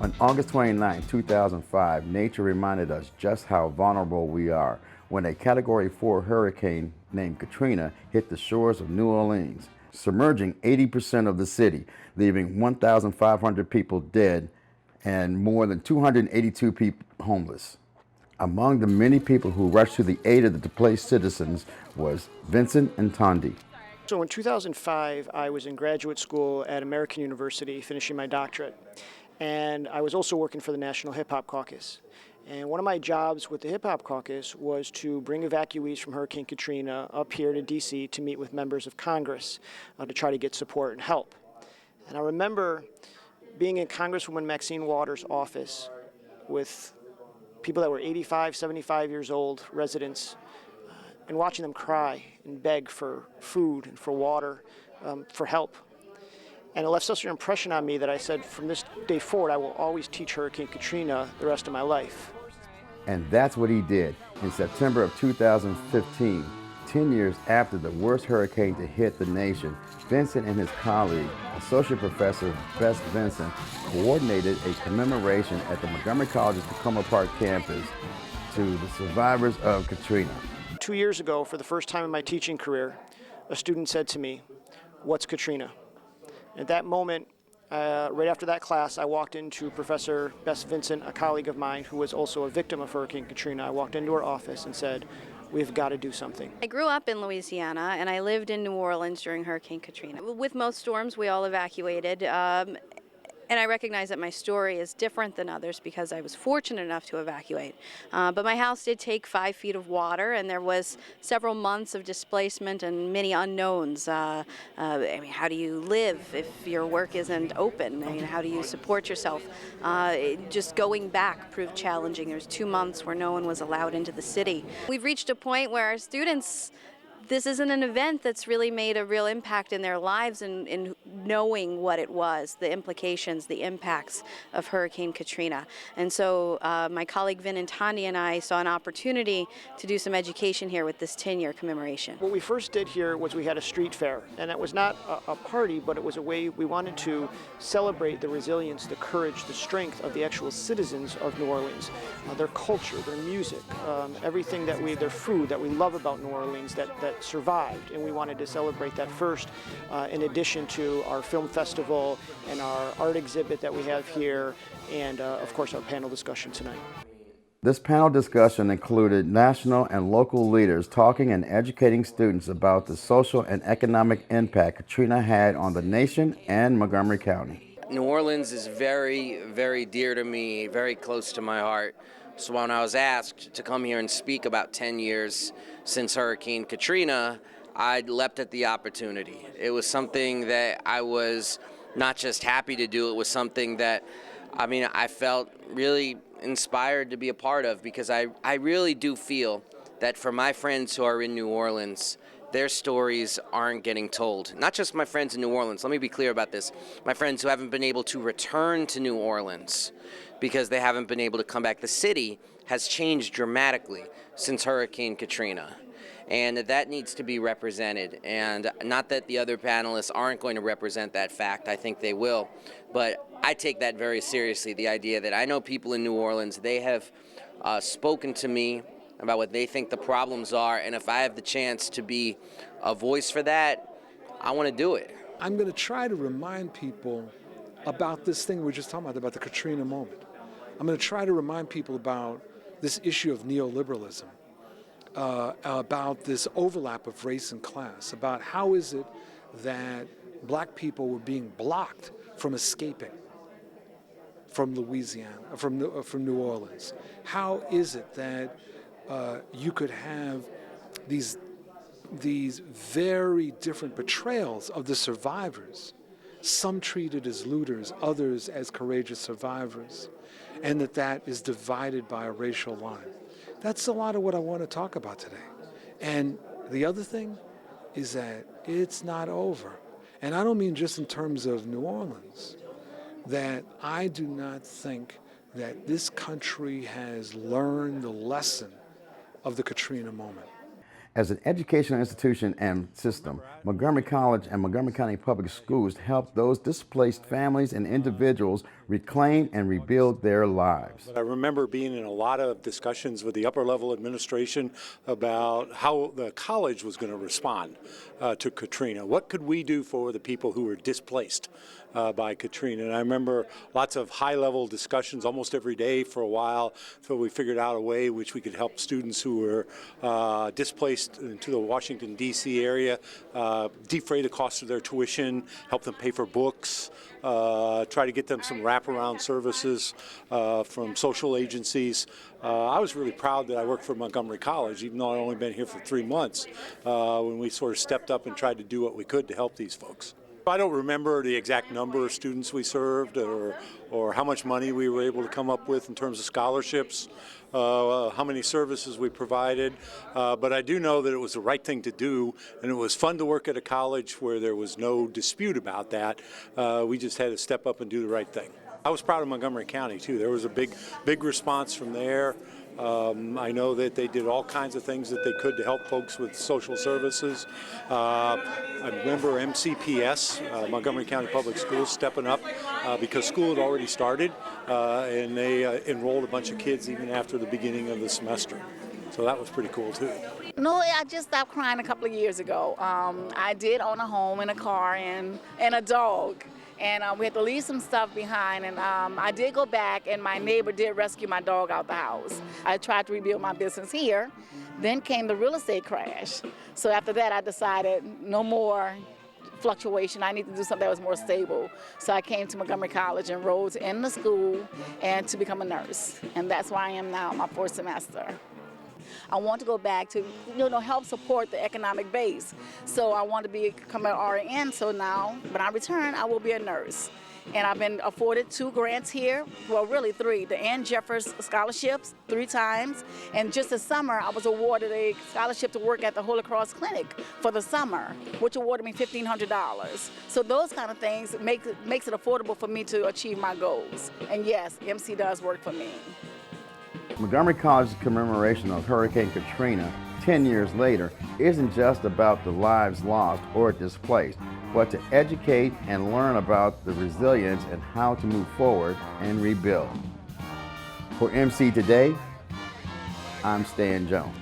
On August 29, 2005, nature reminded us just how vulnerable we are when a Category 4 hurricane named Katrina hit the shores of New Orleans, submerging 80% of the city, leaving 1,500 people dead and more than 282 people homeless. Among the many people who rushed to the aid of the displaced citizens was Vincent Ntandi. So in 2005, I was in graduate school at American University finishing my doctorate. And I was also working for the National Hip Hop Caucus. And one of my jobs with the Hip Hop Caucus was to bring evacuees from Hurricane Katrina up here to DC to meet with members of Congress to try to get support and help. And I remember being in Congresswoman Maxine Waters' office with people that were 85, 75 years old, residents, and watching them cry and beg for food and for water, for help. And it left such an impression on me that I said, from this day forward, I will always teach Hurricane Katrina the rest of my life. And that's what he did. In September of 2015, 10 years after the worst hurricane to hit the nation, Vincent and his colleague, Associate Professor Bess Vincent, coordinated a commemoration at the Montgomery College's Tacoma Park campus to the survivors of Katrina. 2 years ago, for the first time in my teaching career, a student said to me, "What's Katrina?" At that moment, right after that class, I walked into Professor Bess Vincent, a colleague of mine who was also a victim of Hurricane Katrina. I walked into her office and said, "We've got to do something." I grew up in Louisiana, and I lived in New Orleans during Hurricane Katrina. With most storms, we all evacuated. And I recognize that my story is different than others because I was fortunate enough to evacuate. But my house did take 5 feet of water, and there was several months of displacement and many unknowns. I mean, how do you live if your work isn't open? I mean, how do you support yourself? Just going back proved challenging. There was 2 months where no one was allowed into the city. We've reached a point where our students, this isn't an event that's really made a real impact in their lives in knowing what it was, the implications, the impacts of Hurricane Katrina. And so my colleague Vin Ntandi and I saw an opportunity to do some education here with this 10-year commemoration. What we first did here was we had a street fair, and it was not a party, but it was a way we wanted to celebrate the resilience, the courage, the strength of the actual citizens of New Orleans, their culture, their music, everything their food that we love about New Orleans that survived, and we wanted to celebrate that first, in addition to our film festival and our art exhibit that we have here, and of course our panel discussion tonight. This panel discussion included national and local leaders talking and educating students about the social and economic impact Katrina had on the nation and Montgomery County. New Orleans is very, very dear to me, very close to my heart. So when I was asked to come here and speak about 10 years since Hurricane Katrina, I leapt at the opportunity. It was something that I was not just happy to do, it was something that, I felt really inspired to be a part of, because I really do feel that for my friends who are in New Orleans, their stories aren't getting told. Not just my friends in New Orleans, let me be clear about this. My friends who haven't been able to return to New Orleans because they haven't been able to come back. The city has changed dramatically since Hurricane Katrina, and that needs to be represented. And not that the other panelists aren't going to represent that fact, I think they will, but I take that very seriously, the idea that I know people in New Orleans, they have spoken to me about what they think the problems are, and if I have the chance to be a voice for that, I want to do it. I'm going to try to remind people about this thing we were just talking about the Katrina moment. I'm going to try to remind people about this issue of neoliberalism, about this overlap of race and class, about how is it that black people were being blocked from escaping from Louisiana, from New Orleans. How is it that you could have these very different portrayals of the survivors, some treated as looters, others as courageous survivors, and that is divided by a racial line? That's a lot of what I want to talk about today. And the other thing is that it's not over. And I don't mean just in terms of New Orleans, that I do not think that this country has learned the lesson of the Katrina moment. As an educational institution and system, Montgomery College and Montgomery County Public Schools help those displaced families and individuals reclaim and rebuild their lives. I remember being in a lot of discussions with the upper level administration about how the college was going to respond to Katrina. What could we do for the people who were displaced by Katrina? And I remember lots of high-level discussions almost every day for a while until we figured out a way which we could help students who were displaced into the Washington, D.C. area, defray the cost of their tuition, help them pay for books, try to get them some wraparound services from social agencies. I was really proud that I worked for Montgomery College, even though I'd only been here for 3 months, when we sort of stepped up and tried to do what we could to help these folks. I don't remember the exact number of students we served or how much money we were able to come up with in terms of scholarships, how many services we provided, but I do know that it was the right thing to do, and it was fun to work at a college where there was no dispute about that. We just had to step up and do the right thing. I was proud of Montgomery County too. There was a big response from there. I know that they did all kinds of things that they could to help folks with social services. I remember MCPS, Montgomery County Public Schools, stepping up because school had already started, and they enrolled a bunch of kids even after the beginning of the semester. So that was pretty cool too. No, I just stopped crying a couple of years ago. I did own a home and a car and a dog. And we had to leave some stuff behind, and I did go back, and my neighbor did rescue my dog out the house. I tried to rebuild my business here. Then came the real estate crash. So after that, I decided no more fluctuation. I need to do something that was more stable. So I came to Montgomery College, enrolled in the school, and to become a nurse. And that's where I am now, my 4th semester. I want to go back to, help support the economic base. So I want to become an RN, so now, when I return, I will be a nurse. And I've been afforded 2 grants here, well, really 3. The Ann Jeffers scholarships 3 times, and just this summer, I was awarded a scholarship to work at the Holy Cross Clinic for the summer, which awarded me $1,500. So those kind of things makes it affordable for me to achieve my goals. And yes, MC does work for me. Montgomery College's commemoration of Hurricane Katrina 10 years later isn't just about the lives lost or displaced, but to educate and learn about the resilience and how to move forward and rebuild. For MC Today, I'm Stan Jones.